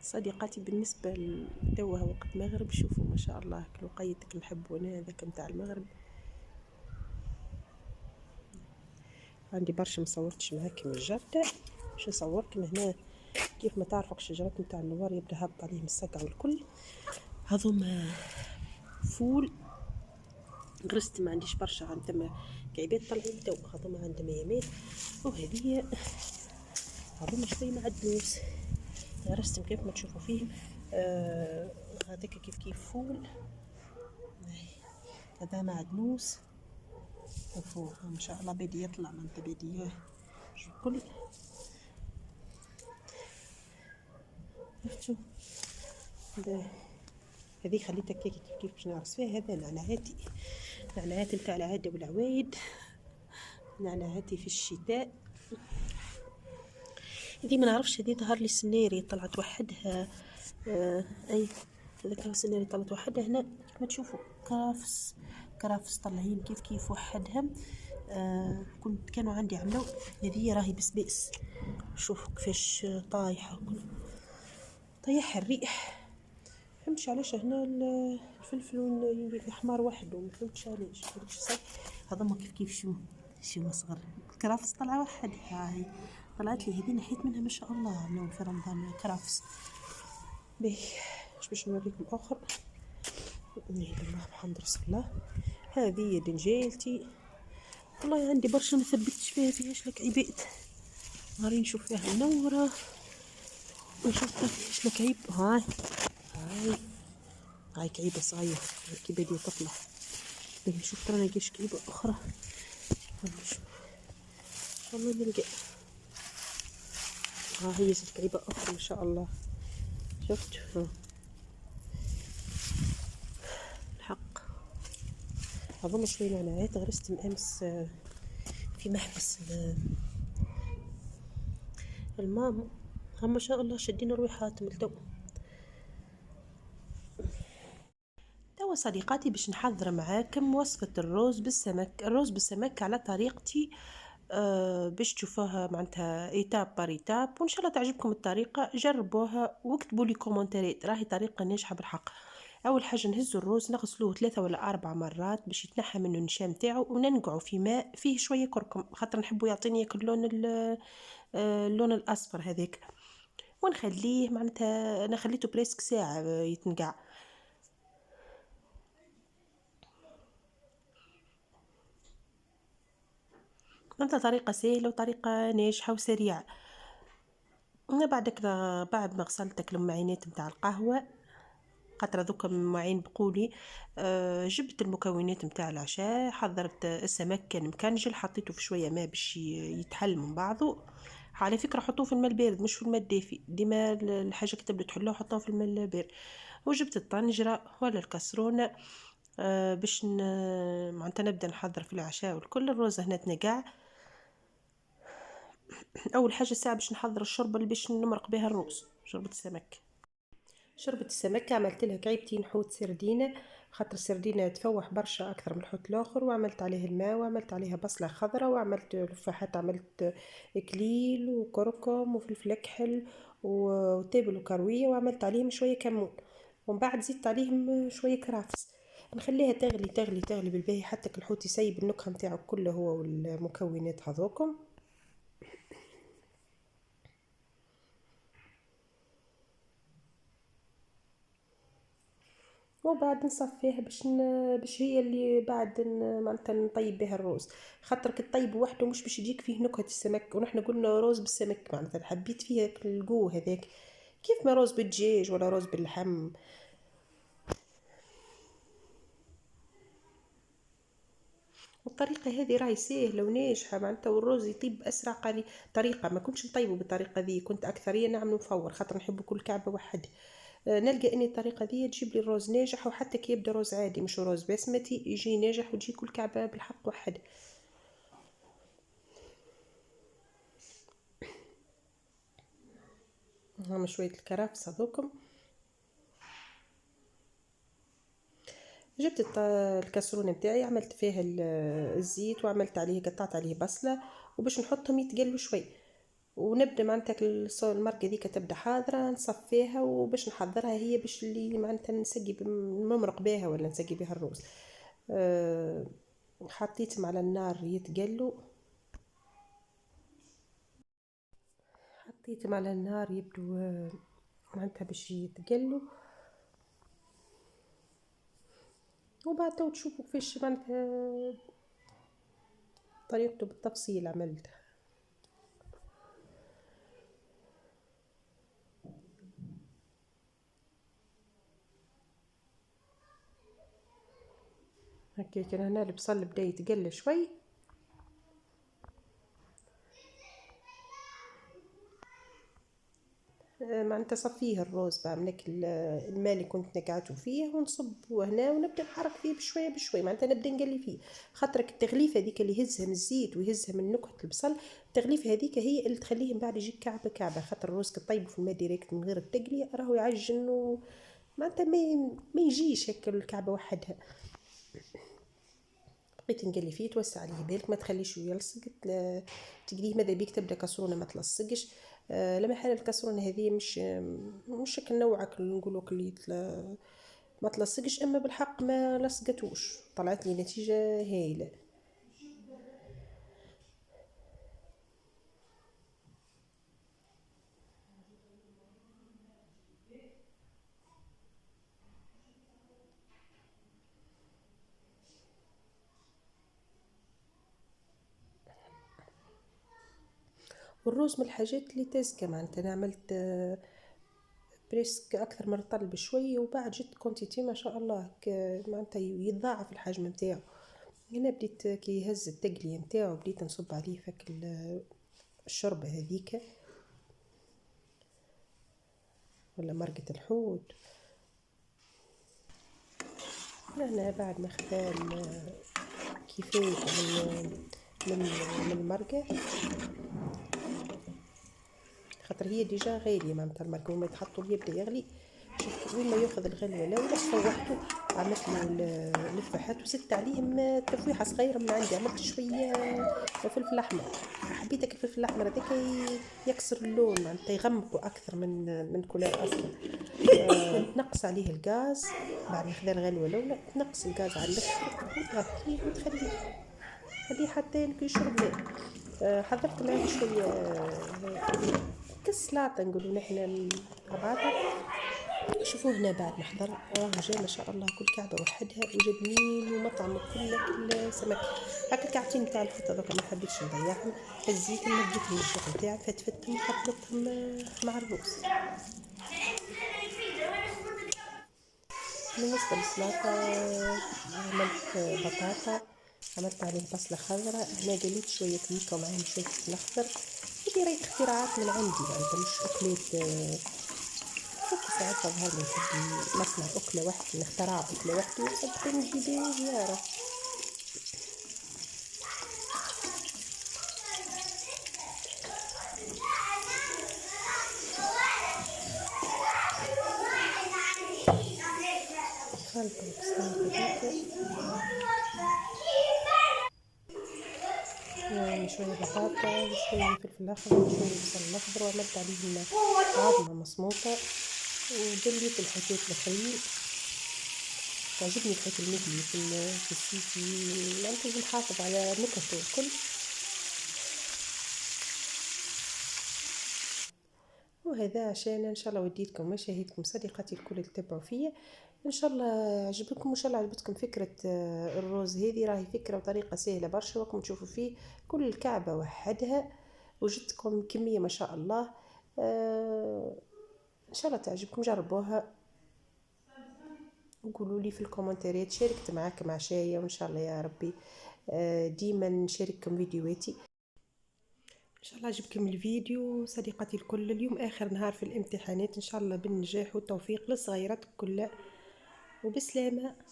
صديقاتي بالنسبة لتوها وقت مغرب. شوفوا ما شاء الله الوقيتك نحبه انا هذاك متاع المغرب. عندي برشا مصورتش معاكم الجردة باش نصوركم هنا كيف ما تعرفوا الشجرات متاع النوار يبدا هابط عليهم السقع والكل. هذوما فول غرست ما عنديش برشا، عند ثما كعبات طلعوا تو هذوما عندهم يامات، وهذه هذوما شوي معدنوس غرستهم كيف ما تشوفوا فيهم. هذاك كيف فول، هذا معدنوس وفوق ما شاء الله بدي يطلع من بدي الكل. شفتوا هذه خليتها كيف باش نعرس فيها. هذا نعناعاتي نتاع العاده والعوايد، نعناعاتي في الشتاء. هذه ما نعرفش، هذه ظهر لي سناري طلعت وحدها. اي هذاك هو سناري طلعت وحدها. هنا كيف ما تشوفوا كرافس طلعين كيف وحدها. كانوا عندي عملوا هذه راهي بسبيس، شوفوا كيفاش طايحه طيح الريح. فهمتش علاش هنا الفلفل الاحمر وحده، ما فهمتش علاش. هذوما كيف شو مصغر الكرافس طلع وحدها. هاي طلعت لي هذه نحيت منها ما شاء الله عملوا في رمضان كرافس. باهي باش نوريكم اخر. الله محمد رسول الله. هذه دنجالتي والله عندي برشا ما ثبتش فيهاش لك عيبات. نهارين نشوف فيها منوره ونشوف فيهاش لك عيب. هاي كعيبه صغيره كي بدي تطلع. باهي نشوف ترى نلقاش كعيبه اخرى. نشوف ان شاء الله نلقى. هي زاد كعيبه اخرى ما شاء الله. شفت الحق هذوما شوي نعناعات غرستهم امس في محبس الماما. هم ما شاء الله شدين رويحاتهم التو. توا صديقاتي باش نحضر معاكم وصفة الرز بالسمك على طريقتي. باش تشوفوها معناتها ايتاب بار ايتاب، وان شاء الله تعجبكم الطريقة. جربوها واكتبوا لي كومنتات، راهي طريقة ناجحة بالحق. اول حاجة نهزوا الرز نغسلوه 3 ولا 4 مرات باش يتنحى منه النشام تاعو، وننقعوا في ماء فيه شوية كركم خاطر نحبوا يعطيني اللون الاصفر هذاك. ونخليه معناتها انا خليته بريسك ساعة يتنقع. معناتها طريقة سهلة وطريقة ناجحة وسريعة. بعد كده بعد ما غسلت المعينات متاع القهوة خاطر هذوك معين بقولي. جبت المكونات متاع العشاء، حضرت السمك كان مكنجل حطيته في شوية ماء باش يتحل من بعضه. على فكرة حطوه في الماء البارد مش في الماء الدافي، ديما الحاجة كي تبدو تحلوها حطوها في الماء البارد. وجبت الطنجرة ولا الكسرونة باش معناتها نبدا نحضر في العشاء والكل. الروز هنا تنقع. اول حاجه ساعه باش نحضر الشوربه اللي باش نمرق بها الروز. شوربه السمك عملت لها كعيبتين حوت سردينه خاطر السردينه تفوح برشا اكثر من الحوت الاخر، وعملت عليه الماء وعملت عليها بصله خضراء وعملت لفاحات، عملت اكليل وكركم وفلفل اكحل وتابل وكرويه، وعملت عليهم شويه كمون، ومن بعد زدت عليهم شويه كرافس. نخليها تغلي تغلي تغلي بالباهي حتى الحوت يسيب النكهه نتاعو كله هو والمكونات هذوكم. وبعد نصفيها باش هي اللي بعد معناتها نطيب بها الروز. خاطر كي تطيب وحده مش باش يجيك فيه نكهه السمك، ونحنا قلنا روز بالسمك معناتها حبيت فيها الجو هذاك كيف ما روز بالدجاج ولا روز باللحم. والطريقه هذه راهي سهله وناجحه معناتها، والروز يطيب باسرع طريقه. ما كنتش نطيبه بالطريقه ذي، كنت اكثريه نعمل مفور خاطر نحب كل كعبه وحدها. نلقى اني الطريقه ذي تجيب لي الروز ناجح، وحتى كي يبدا روز عادي مش روز بسمتي يجي ناجح وتجي كل كعبه بالحق وحده. هما شويه الكرفس هذوكم. جبت الكسرونه بتاعي عملت فيها الزيت، وعملت عليه قطعت عليه بصله وباش نحطهم يتقلوا شوي. ونبدا معناتها المرقه ذيك تبدا حاضره نصفيها، وباش نحضرها هي باش اللي معناتها نسقي نمرق بها ولا نسقي بها الرز. حطيتهم على النار يتقلوا، حطيتهم على النار يبدو معناتها باش يتقلوا، وبعد تو تشوفوا كيفاش معناتها طريقته بالتفصيل عملتها. هكا كان هنا البصل بدا يتقلى شوي، معناتها صفيه الروز بقى من الماء اللي كنت نقعته فيه، ونصبه هنا ونبدا نحرك فيه بشويه بشويه، معناتها نبدا نقلي فيه، خاطرك التغليفه هذيك اللي يهزها من الزيت ويهزها من نكهه البصل، التغليفه هذيك هي اللي تخليه من بعد يجيك كعبه كعبه، خاطر الروز كطيبه في الماء ديريكت من غير التقليه راهو يعجن، معناتها ما يجيش هكا الكعبه وحدها. بقيت نقلي فيه، توسع عليه بالك ما تخليش يلصق، تقليه ماذا بيك تبدا كسرونه ما تلصقش. لما حال الكسرونه هذه مش كنوعك نقولوا اللي ما تلصقش، اما بالحق ما لصقتوش، طلعت لي نتيجه هايله. والرز من الحاجات اللي تزكى، معناتها انا عملت بريسك اكثر من طل بشوي، وبعد جت كونتيتي ما شاء الله معناتها يتضاعف الحجم نتاعو. هنا بديت كي يهز التقليه نتاعو بديت نصب عليه فك الشوربه هذيك ولا مرقه الحوت. هنا بعد ما خذا كيفايه من من المرقه، خاطر هي ديجا غاليه معناتها المرقه، وما تحطوا يبدا يغلي، شوف وين ما ياخذ الغلوه الاولى فوحته، عملت له الفحات وزدت عليهم تفويحه صغيره من عندي، عملت شويه فلفل احمر، حبيت الفلفل الاحمر هذاك يكسر اللون معناتها يغمقوا اكثر من كولار اصلا. تنقص عليه الغاز بعد ما خذا الغلوه الاولى، تنقص الغاز على الاخر وتغطيه خليه حتى يشرب ماء. حضرت معاه شويه كسلاطه نقولوا نحنا مع بعضها. شوفوا هنا بعد ما حضر جا ما شاء الله كل كعبه وحدها وجبنين، ومطعم كل سمك هكا الكعبتين تاع الفطه هذوك ما حبيتش نضيعهم، هزيتهم نقيتهم الشغل تاعي فتفتهم وحطيتهم مع الرز. بالنسبه للسلطه عملت بطاطا، عملت عليه بصله خضراء، هنا قليت شويه كيكه ومعاهم شويه فلفل اخضر، هذه راهي اختراعات من عندي معناتها مش اكلات. ساعات ظهر لي نحب نصنع أكلة واحدة، نخترع أكلة واحدة ونحب نجي زيارة. خلطة بصل يعني شوية بطاطا وشوية فلفل أخضر وشوية بصل أخضر، وعملت عليهم عظمة مصموطة، وجليت الحوتات الآخرين. تعجبني الحوت المقلي في السيتي، معناتها نحافظ على نكهته الكل. وهذا عشان ان شاء الله وديتكم مشاهدكم صديقاتي الكل اللي تتبعوا فيا، ان شاء الله عجبكم، وان شاء الله عجبتكم فكره الرز هذه، راهي فكره وطريقه سهله برشا، وراكم تشوفوا فيه كل الكعبه وحدها، وجدتكم كميه ما شاء الله. ان شاء الله تعجبكم، جربوها وقولوا لي في الكومنتات، شاركت معاكم عشايا، وان شاء الله يا ربي ديما نشارككم فيديوهاتي. ان شاء الله عجبكم الفيديو صديقاتي الكل. اليوم اخر نهار في الامتحانات، ان شاء الله بالنجاح والتوفيق للصغيرات كلها، وبسلامه.